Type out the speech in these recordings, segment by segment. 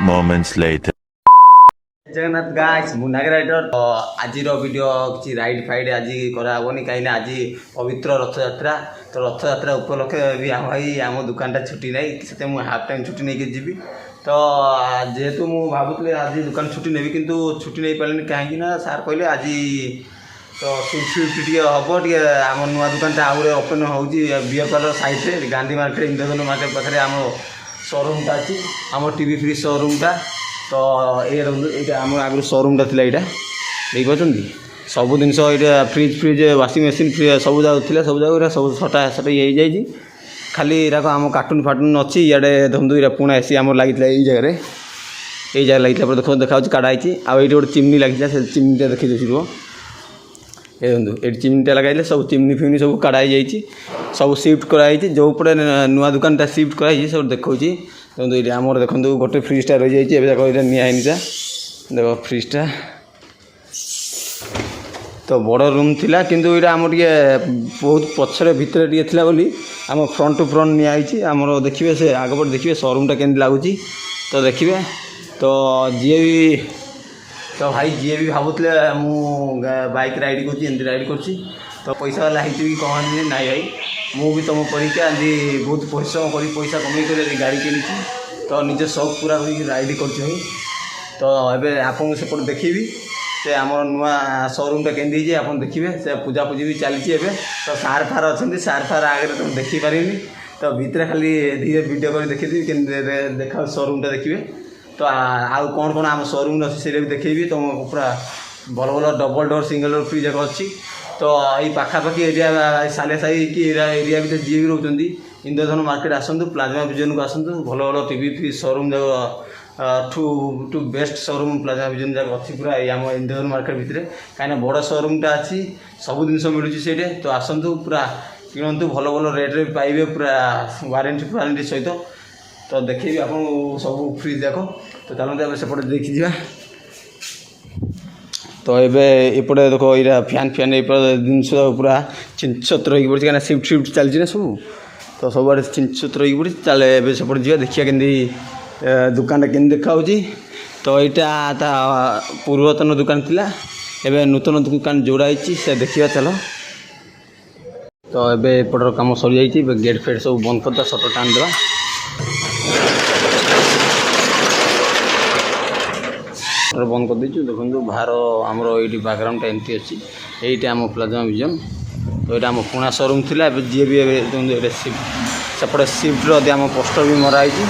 moments later. Jagannath guys मु नागराइडर तो आज वीडियो किसी राइड फाइड आज कराबनी कहीं आज पवित्र रथयात्रा तो रथयात्रा उपलक्षे भी आम भाई आम दुकानटा छुट्टी ना से मुझे हाफ टाइम छुट्टी नहीं जी तो जेहेतु मुझे भावुली आज दुकान छुट्टी नेबी किंतु छुट्टी नहीं पारे कहीं सार कहले आज तो सुइफ्ट टे हम टे आम नुआ दुकानटा आउे ओपन हो beer parlour side Gandhi market Indradhanu market पाखे आम शोरूमटा अच्छी आम टीवी फ्री शोरूमटा तो ये आम आगु शोरूमटा थी यहाँ देखिए सब जिन फ्रिज फ्रिज वाशिंग मेसीन सब जाऊँ सब जगह सब सटा सटा हो जाए खाली इराक आम कार्टून फार्टून अच्छी इे धुंधु इरा पुणा एसी आम लगी यही जगह ये जगह लगी देखो देखा काढ़ाई आईटी गोटे चिमनी लगी से चिमनीटा देखी देखिए ये धुंधु ये चिमनीटा लगाइले सब चिमनी फिमनी सब काढ़ाई जाइए सब सिफ्ट कराई जो पटे नुआ दुकानटा सिफ्ट कराई सब देखा देखो ये आमर देखो गोटे फ्रिजटा रही जाइए देख ये निआईनीटा देख फ्रिजटा तो बड़ रूम थिला किंतु ये आम टे बहुत पछरे भितर टे थिला बोली आम फ्रंट टू फ्रंट निआई आमर देखिए से आगपट देखिए शोरूमटा केमती लगुच तो देखिए तो जी भी तो भाई जी भी भावुले मु बाइक राइड कर राइड कर तो पैसा वाला है कि कहनी ना भाई मुझे तुम परीक्षा आज बहुत परिश्रम कर पैसा कमे कर गाड़ी किनी तो निजे शौक पूरा राइड कर तो ये आपको सेपट देखी से आम नुआ शोरूमटा केमती आप देखिए से पूजा पूजी भी चलती तो सार फार अच्छा सार फार आगे तुम देखिपारे तो भितर खाली धीरे वीडियो कर देखी देखा शोरूमटा देखिए तो आउ कौन कौन आम शोरूम अच्छी से भी देखेबी तो पूरा भल भल double door single door fridge अच्छी तो ये पाखापाखि एरिया सालिया साही कि एरिया भर जी भी रोच इंद्रधनु मार्केट आसतु प्लाज्मा विजन को आसतु भल भल टीवी फ्री शोरूम जाक टू बेस्ट शोरूम प्लाज्मा विजन जाक अच्छी पूरा आम इंद्रधनु मार्केट भितर कहीं बड़ शोरूमटा अच्छी सब जिन मिलूँ से तो आसतु पूरा किणतु भल भल रेट्रे पाइबे पूरा वारंटी सहित तो देखी आप सब फ्रिज जाक तो चलते सेपटे देखी जा तो ये देखो ये फैन फैन ये जिनस पूरा चिंचत रही पड़ी क्या सिफ्ट सिफ्ट चलती ना सब तो सब आड़े चिंचत रही पड़ी चले सेपटे जा देखिए केमती दुकानटा केमती देखा तो यहाँ पूर्वतन दुकान थिला एबे नूतन दुकान जोड़ा से देखिए चलो तो ये एपटर कम सरी जाइए गेट फेट सब बंद करदा सटर टाण देवा बंद कर देचु देखो बाहर आमर ये बैकग्राउंड एमती अच्छी ये आम प्लाज्मा विजन तो ये आम पुणा शोरूम थिला जी भी ये सेपटे सिफ्ट आम पोस्टर भी मराई जी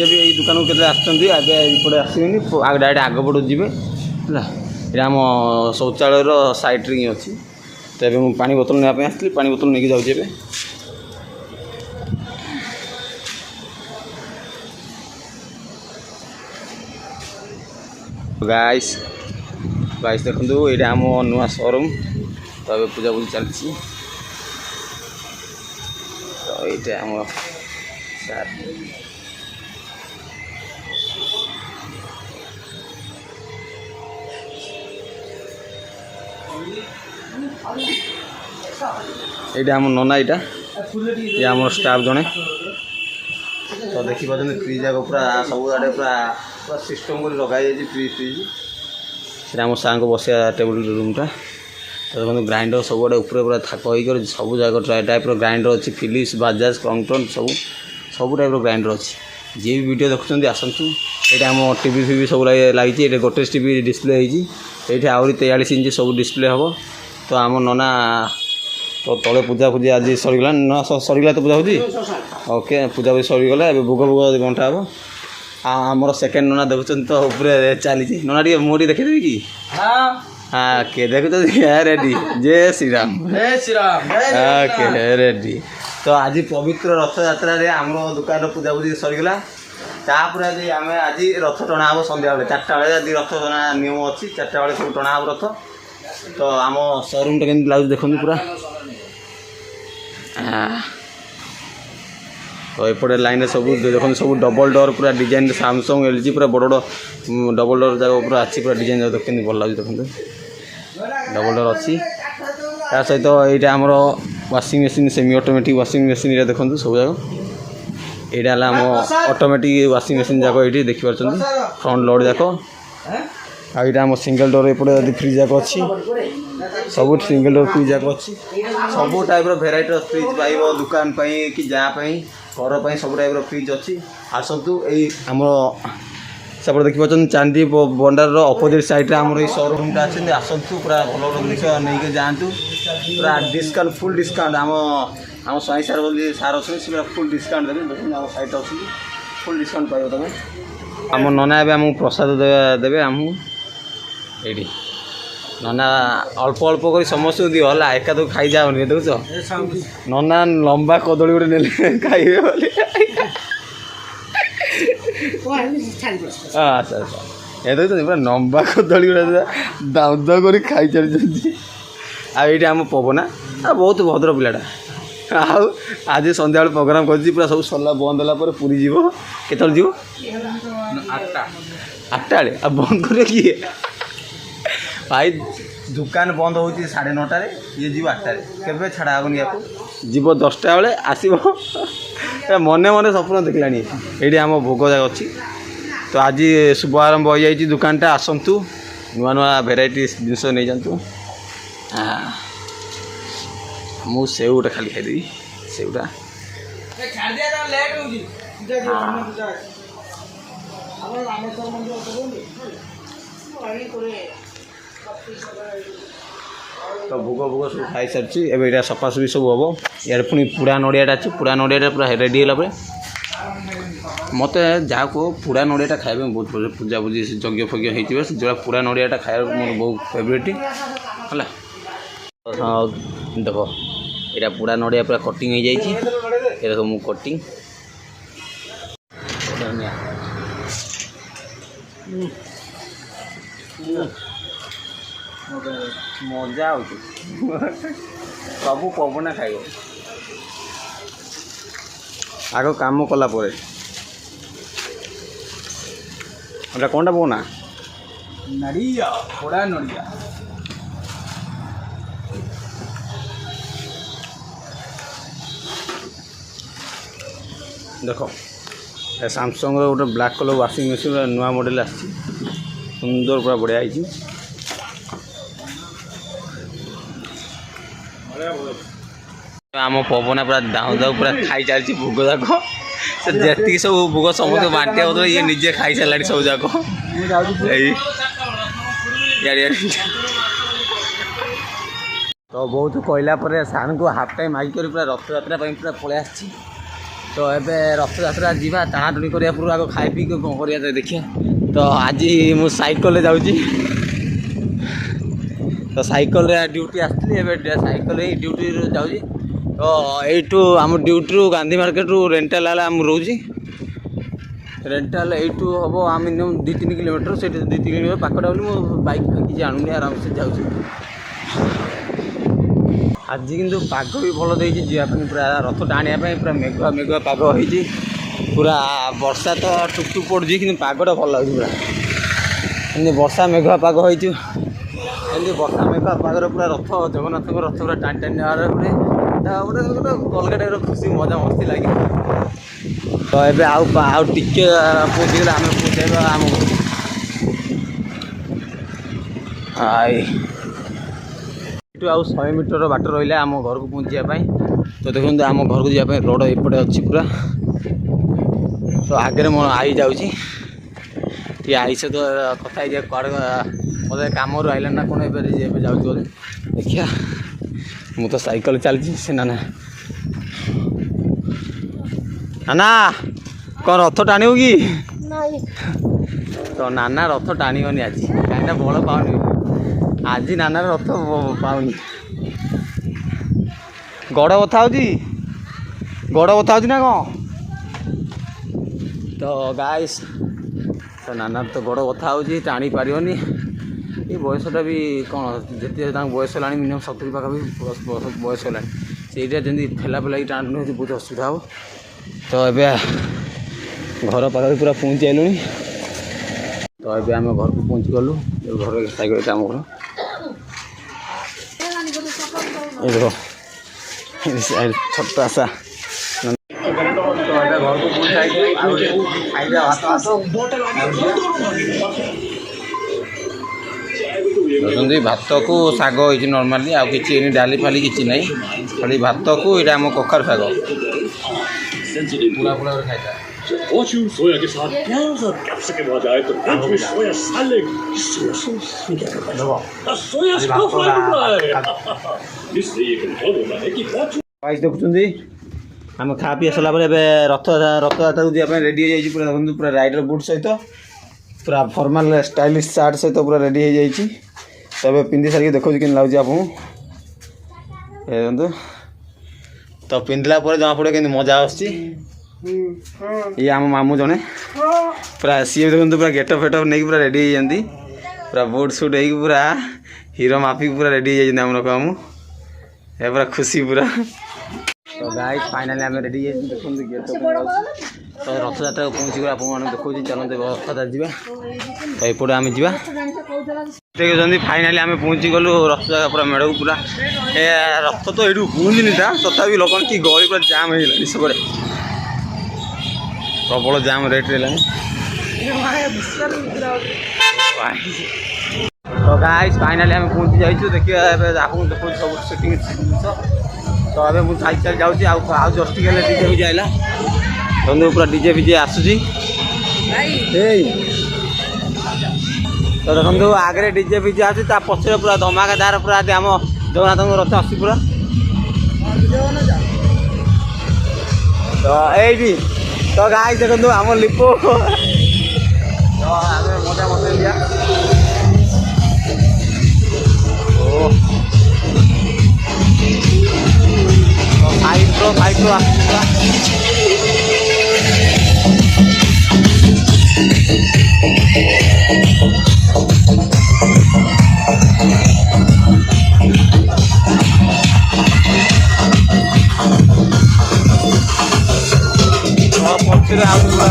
भी ये दुकान को आसपटे आसबेनि डायरेक्ट आगपट जी है आम शौचालय साइड्रे ही अच्छी तो ये मुझे पानी बोतल नापी आसती पानी बोतल नहीं जाऊँगी गाइस गाइस देखो ये आम नुआ शोरूम तो ये पूजा पूजी चलती तो ये आम ये आम नना ये आम स्टाफ जड़े तो देखी पार्टी फ्रिज जाक पूरा सब आड़े पूरा पूरा सिस्टम कर लगाई फ्रिज फ्रिज आम साग बसिया टेबुल रूमटा तो देखो ग्राइंडर सब आड़े ऊपर पूरा थाक हो सब जगह टाइप ग्राइंडर अच्छी फिलिप्स बजाज क्रम्पटन सब टाइप ग्राइंडर अच्छी जी भी वीडियो देखुं आसतु ये आम टीवी फीवी सब लगी ये गोटे टीवी डिस्प्ले होती आहरी 43 इंच सब डिस्प्ले हम तो आम नना तो तले पूजा पूजी आज सरीगला ना सरीगला तो पूजा पूजी ओके पूजा पूजी सरीगला ए भोग भोग बंटा हम आमर सेकेंड नना देखुं तो ऊपर चली नना टे मुझे देखीदेवी कि हाँ के देखुच रेडी जय श्री राम ओके रेडी तो आज पवित्र रथयात्रा आम दुकान पूजा पूजी सरीगला तापर आज आम आज रथ टणा हम संध्या बेले 4टा बेले आज रथ टणा नियम अच्छी 4टा बेले सब टणा हम रथ तो आम शोरूमटा केमती लगे देखो पूरा तो एपटे लाइन सब देखो सब डबल डोर पूरा डिजाइन सैमसंग एलजी पूरा बड़ बड़ डबल डोर जगह पूरा अच्छी पूरा डिजाइन केमती भल लगे देखो डबल डोर अच्छी ता सहित यहाँ आमर washing machine semi automatic washing machine देखो सब जगह एटा आम ऑटोमेटिक वाशिंग मशीन जाक ये देखिए फ्रंट लोड जाक आईटा आम सिंगल डोर एपटे फ्रिज जाक अच्छी सब सिंगल डोर फ्रिज जाक अच्छी सब टाइप भेराइटर फ्रिज पाइब दुकान कि जहाँपाई घर सब टाइप फ्रिज अच्छी आसतु आम सेपटे देखिए चांदी बंडार अपोजिट साइड आम शोरूम टा अच्छे आसतु पूरा भल भल जिन नहीं जातु पूरा डिस्काउंट फुल डिस्काउंट आम स्वाई सार बोली सार अच्छे फुल डिस्काउंट देते देखते आम साइट अच्छी फुल डिस्काउंट पाइब तुम आम नना एवं प्रसाद देवे आमको ये नना अल्प अल्प कर समस्त दियो है एका तो खाई जाओनी देख नना लंबा कदली गोटे ने खाइबे बोली अच्छा अच्छा ये तो पूरा लंबा कदली गोटे दाम दाम कर खाई चलती आम पवना बहुत भद्र पिलाटा आज सन्ध्या प्रोग्राम कर पूरा सब सरला बंद है पूरी जीव केत जीव 8टा 8टा बेले बंद कर किए भाई दुकान बंद हो 9:30 ये जीव 8टा के छाड़ा हेनी या जीव 10टा बेले आसो मने मने सपन देखला ये आम भोग जाक अच्छी तो आज शुभारंभ हो जाए दुकानटा आसतु नुआ नुआ भेराइटी जिनस नहीं जातु मु सेवटा खाली खाईदेवी सेवटा तो भोग भोग सब खाई सारी एवं यहाँ सफासफी सब हम यार पुणी पुड़ा नड़ियाटा अच्छे पुड़ा नड़ियाटा पूरा रेडी है मत जहाँ को पुड़ा नड़ियाटा खाଇବା बहुत पसंद पूजा पूजी यज्ञ फज्ञ होती जो पुड़ा नड़ियाटा खाया मोर बहुत फेवरेट है देख यहाँ पुड़ा नड़िया पूरा कटिंग हो जाए देख मु कटिंग मजा हो सब पवना खाइब आग काम कला कौनटा पवना नड़िया पोड़ा नड़िया देख सैमसंग गोटे ब्लैक कलर वाशिंग मशीन नुआ मॉडल आ सुंदर पूरा बढ़िया है आम पवना पूरा दाऊ दाऊ पूरा खाई चलती भोग जाक जी सब भोग समस्त बांटे हो ये निजे खाई सारे सब जाक तो बहुत कहला सार को हाफ टाइम आगे पूरा रथ यात्रा पूरा पलि आसी तो ये रथ यात्रा जावा टाणाटुणी करने पूर्व आगे खाई पी कौन कर देखिए तो आज मु साइकल जाऊँगी तो साइकल ड्यूटी आसती साइकल ड्यूटी जाऊँगी तो यू आम ड्यूटी गांधी मार्केट रेंटाल आम रोची रेंटाल यू हम आ मिनिमम 2-3 किलोमीटर से 2-3 किलोमीटर पाखटा बोली मो बाइक किसी आणुनी आराम से जाऊँ आज किंतु पाग भी भल देती जावाई पूरा रथ टाणिया पूरा मेघुआ मेघुआ पाग हो पूरा वर्षा तो टुकटुक पड़ुची कि पागटा भल लगे पूरा एमती वर्षा मेघुआ पाग हो एमती वर्षा मेघुआ पागर पूरा रथ जगन्नाथ रथ पूरा टाणी टाणी नेबार गोटे गोटे अलग टाइप खुशी मजा मस्ती लगे तो ये आउ टिके पहुँचीगले आम पहुँचाइबा आम आउ 100 मीटर बाट रहा आम घर को पहुँचापी तो देखो आम घर को जावाई रोड एपटे अच्छी पूरा तो आगे मो आई जाऊँगी आई से तो कथा ही कड़े मतलब कम आइला ना कौन जाऊँ देखिया मु तो साइकिल चलती से नाना नाना कौन रथ टाणी कि तो नाना रथ टाणीबनी आज कहीं बल पाऊनी आज नाना रथ पाऊनी गड़ बथा गड़ बथा ना कौन तो गाइस तो नाना तो गड़ बथा हो टाणी पारनी ये बयसटा भी कौन जिते बयस है मिनिमम 70 पाखापी बयस है से जमी ठेला पेला टाणी बहुत असुविधा हो तो ये घर पाखे पूरा पहुँची आलुनी तो ये आम घर को पहुँची गलु घर साइकेल आम घर ये देखो छोटा सा तो घर ଘରକୁ ପୁଣି ଯାଇକି ଆଉ ଖାଇବା ଭାତ ଭାତକୁ ଶାଗ ହେଇଛି ନର୍ମାଲି, ଆଉ କିଛି ଏଇନି ଡାଲି ଫାଲି କିଛି ନାହିଁ, ଖାଲି ଭାତକୁ ଏଇଟା ଆମ କଖାରୁ ଶାଗ ପୁରା ପୁରା ଖାଇଥା। फॉर्च्यून सोया के साथ प्यार से कैप्सिकम के बाद आए तो वेज में सोया सैलेड, सोया सॉस, सोया स्टफ इसलिए ये कंफर्म होता है कि गाइस देखुଛନ୍ତି ଆମେ ଖା ପିଇ ସାରିଲା ପରେ ଏବେ ରଥଯାତ୍ରାକୁ ଯିବା ପାଇଁ ରେଡ଼ି ହେଇଯାଇଛି। ପୁରା ଦେଖନ୍ତୁ ପୁରା ରାଇଡର ବୁଟ୍ ସହିତ ପୁରା ଫର୍ମାଲ ଷ୍ଟାଇଲିଶ ସାର୍ଟ ସହିତ ପୁରା ରେଡ଼ି ହେଇଯାଇଛି। ତ ଏବେ ପିନ୍ଧି ସାରିକି ଦେଖାଉଛି କେମିତି ଲାଗୁଛି ଆପଣଙ୍କୁ ଦେଖନ୍ତୁ। ତ ପିନ୍ଧିଲା ପରେ ଜଣାପଡ଼ିବ କେମିତି ମଜା ଆସୁଛି। ଇଏ ଆମ ମାମୁଁ ଜଣେ ପୁରା ସିଏ ଦେଖନ୍ତୁ ପୁରା ଗେଟଅପ୍ ଫେଟଅପ୍ ନେଇକି ପୁରା ରେଡ଼ି ହେଇଛନ୍ତି, ପୁରା ବୁଟ୍ ସୁଟ୍ ହେଇକି ପୁରା ହିରୋ ମାଫିକି ପୁରା ରେଡ଼ି ହେଇଯାଇଛନ୍ତି ଆମର ମାମୁଁ। ଏ ପୁରା ଖୁସି ପୁରା। ତ ଗାଇସ୍ ଫାଇନାଲି ଆମେ ରେଡ଼ି ହେଇଯାଇଛୁ, ଦେଖନ୍ତୁ ଗେଟଅପ୍ ତ ରଥଯାତ୍ରାକୁ ପହଞ୍ଚିକି ଆପଣମାନଙ୍କୁ ଦେଖାଉଛି। ଚାଲନ୍ତୁ ରଥଯାତ୍ରା ଯିବା। ତ ଏପଟେ ଆମେ ଯିବା ଦେଖୁଛନ୍ତି। ଫାଇନାଲି ଆମେ ପହଞ୍ଚିଗଲୁ ରଥଯାତ୍ରା ପୁରା ମେଢ଼କୁ ପୁରା ଏ ରଥ ତ ଏଇଠୁ ପହଞ୍ଚିନି ତା ତଥାପି ଲୋକମାନେ କି ଗହଳି ପୁରା ଜାମ୍ ହେଇଗଲାଣି ସେପଟେ ପ୍ରବଳ ଜାମ୍ ରେଟ୍ ହେଲାଣି। ତ ଗାଇସ୍ ଫାଇନାଲି ଆମେ ପହଞ୍ଚି ଯାଇଛୁ। ଦେଖିବା ଏବେ ଆପଣଙ୍କୁ ଦେଖାଉଛି ସବୁ ସେଟିଂ ଜିନିଷ। ତ ଏବେ ମୁଁ ଚାଲି ଚାଲି ଯାଉଛି, ଆଉ ଜଷ୍ଟ ଟିକେ ହେଲେ ଡିଜେ ଫିଜେ ଆଇଲା। ବନ୍ଧୁ ପୁରା ଡିଜେ ଫିଜେ ଆସୁଛି। ତ ଦେଖନ୍ତୁ ଆଗରେ ଡିଜେ ଫିଜେ ଆସୁଛି, ତା ପଛରେ ପୁରା ଧମାକାଦାର ପୁରା ଆମ ଜଗନ୍ନାଥଙ୍କ ରଥ ଆସୁଛି ପୁରା। ତ ଏଇଠି ତ ଗାଈ ଦେଖନ୍ତୁ ଆମ ଲିପୁ ତ ଆମେ ମଜା ମଜା ଫାଇଟ୍ର ଆସୁଛି ପୁରା। ପଛରେ ଆଉ ପୁରା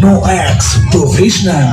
No X Professional.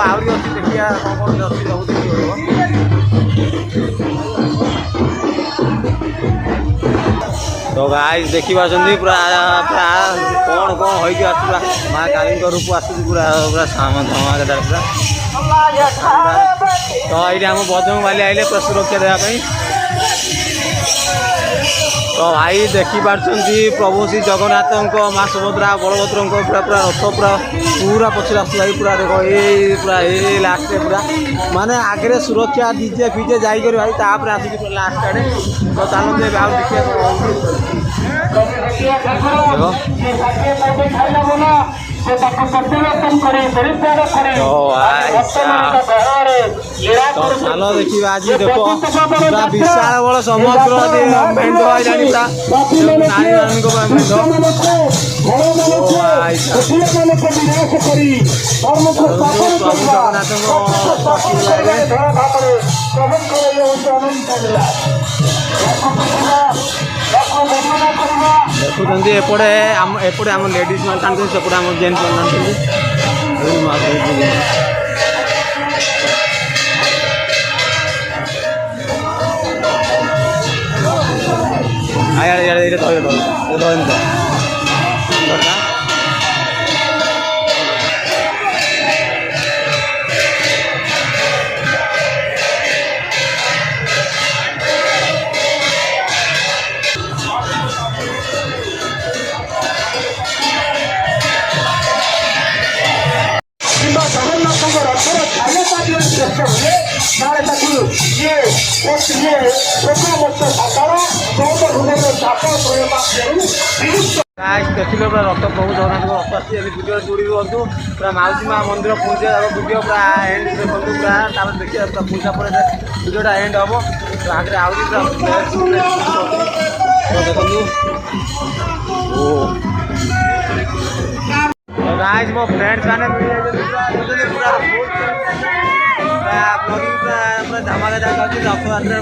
ଆହୁରି ଅଛି ଦେଖିବା କ'ଣ କ'ଣ ଅଛି ସବୁ ଦେଖିବ। ତ ଗାଈ ଦେଖିପାରୁଛନ୍ତି ପୁରା ପୁରା କ'ଣ କ'ଣ ହୋଇକି ଆସୁଛି ପୁରା ମା କାଳୀଙ୍କ ରୂପ ଆସୁଛି ପୁରା ପୁରା ଧମାକେଦାର ପୁରା। ତ ଏଇଠି ଆମ ବଜରଙ୍ଗବାଲି ଆଇଲେ ପୁରା ସୁରକ୍ଷା ଦେବା ପାଇଁ। ତ ଭାଇ ଦେଖିପାରୁଛନ୍ତି ପ୍ରଭୁ ଶ୍ରୀ ଜଗନ୍ନାଥଙ୍କ ମା ସୁଭଦ୍ରା ବଳଭଦ୍ରଙ୍କ ପୁରା ପୁରା ରଥ ପୁରା ପୁରା ପଛରେ ଆସୁଛି ଭାଇ ପୁରା ଦେଖ ଏଇ ପୁରା ଏଇ ଲାଷ୍ଟରେ ପୁରା ମାନେ ଆଗରେ ସୁରକ୍ଷା ଡିଜେ ଫିଜେ ଯାଇକରି ଭାଇ ତାପରେ ଆସିକି ପୁରା ଲାଷ୍ଟ ଆଡ଼େ। ତ ଚାଲନ୍ତୁ ଏବେ ଆଉ ଦେଖିବା ଚାଲ ଦେଖିବା ଆଜି ଦେଖ ପୁରା ବିଶାଳ ବଳ ସମଗ୍ର ମେଣ୍ଢ ଆଇଲାଣି ପୁରା ନାରୀମାନଙ୍କ ପାଇଁ ମେଣ୍ଢ। ପ୍ରଭୁ ଜଗନ୍ନାଥଙ୍କ ଦେଖୁଛନ୍ତି ଏପଟେ ଆମ ଲେଡ଼ିଜ୍ ମାନେ ଥାନ୍ତି, ସେପଟେ ଆମ ଜେଣ୍ଟସ୍ ମାନେ ଥାନ୍ତି। ଇଆଡ଼େ ଧରିନି ତ ଦେଖିଲେ ପୁରା ରଥ ପ୍ରଭୁ ଜଗନ୍ନାଥଙ୍କ ରଥ ଆସିଛି ଏମିତି ଭିଡ଼ିଓରେ ଯୋଡ଼ି ରୁହନ୍ତୁ ପୁରା ମାଉସୀ ମା ମନ୍ଦିର ପହଞ୍ଚିବା ତାଙ୍କ ଭିଡ଼ିଓ ପୁରା ଏଣ୍ଡ ଦେଖନ୍ତୁ ପୁରା ତାପରେ ଦେଖିବା ପୁରା ପଇସା ପରେ ଭିଡ଼ିଓଟା ଏଣ୍ଡ ହେବ ତ ଆଗରେ ଆହୁରି ପୁରା ଦେଖନ୍ତୁ ଓ गाइस ମୋ फ्रेंड्स माने पूरा ब्लॉगिंग पूरा धमाका जाଉଛି ରଥଯାତ୍ରା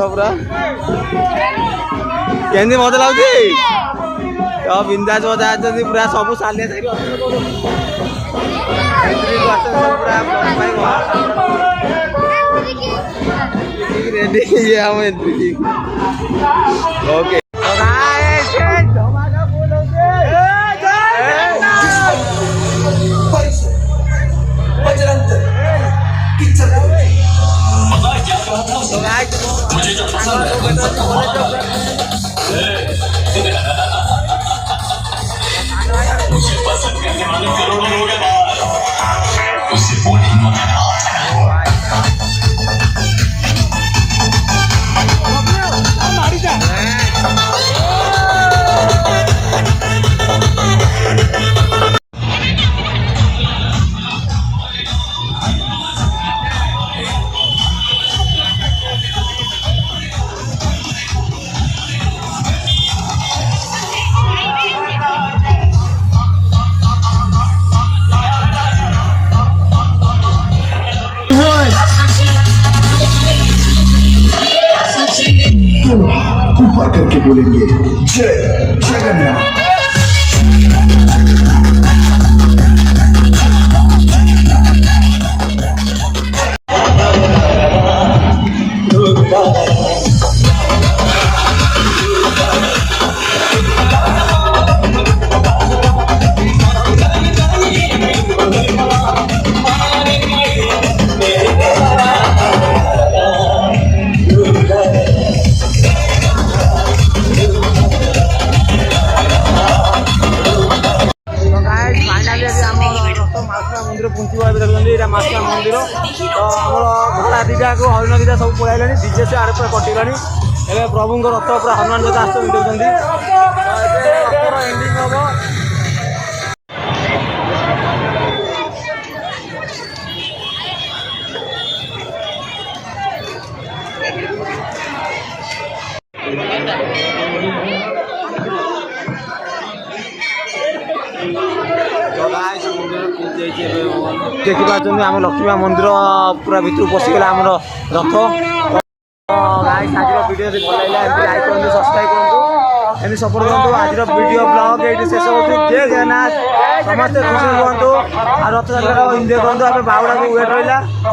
ପୁରା କେମିତି ମଜା ଲାଗୁଛି ତ ବିନ୍ଦାସ ମଜା ଅଛନ୍ତି ପୁରା ସବୁ ସାଲିଆ ସାହି ପୁରା ରେଡି ଆମ ଏଣ୍ଟ୍ରି ଓକେ मुझे पसंद करने वाले करोड़ों लोग हैं उसे बोली मत ऊपर करके बोलेंगे जय जगन्नाथ मंदिर पहुँचवा देखते यहाँ मास्का मंदिर तो आम घोड़ा दीटा को हरिण दीटा सब पलैला डीजे से आड़े पूरा कटिगला एवं प्रभु रथ पूरा हनुमान सहित आस देखते एंडिंग हम देखिए आम लक्ष्मी मंदिर पूरा भितर पशिगला आम रथ गाइस आज वीडियो भल लगे लाइक करूँ सब्सक्राइब करूँ एम सपोर्ट करूँ आज वीडियो ब्लॉग ये शेष हो जय जगन्नाथ समस्ते खुशी रुहतु आ रथ यात्रा एंजॉय करूँ बाहुड़ा को वेट रहा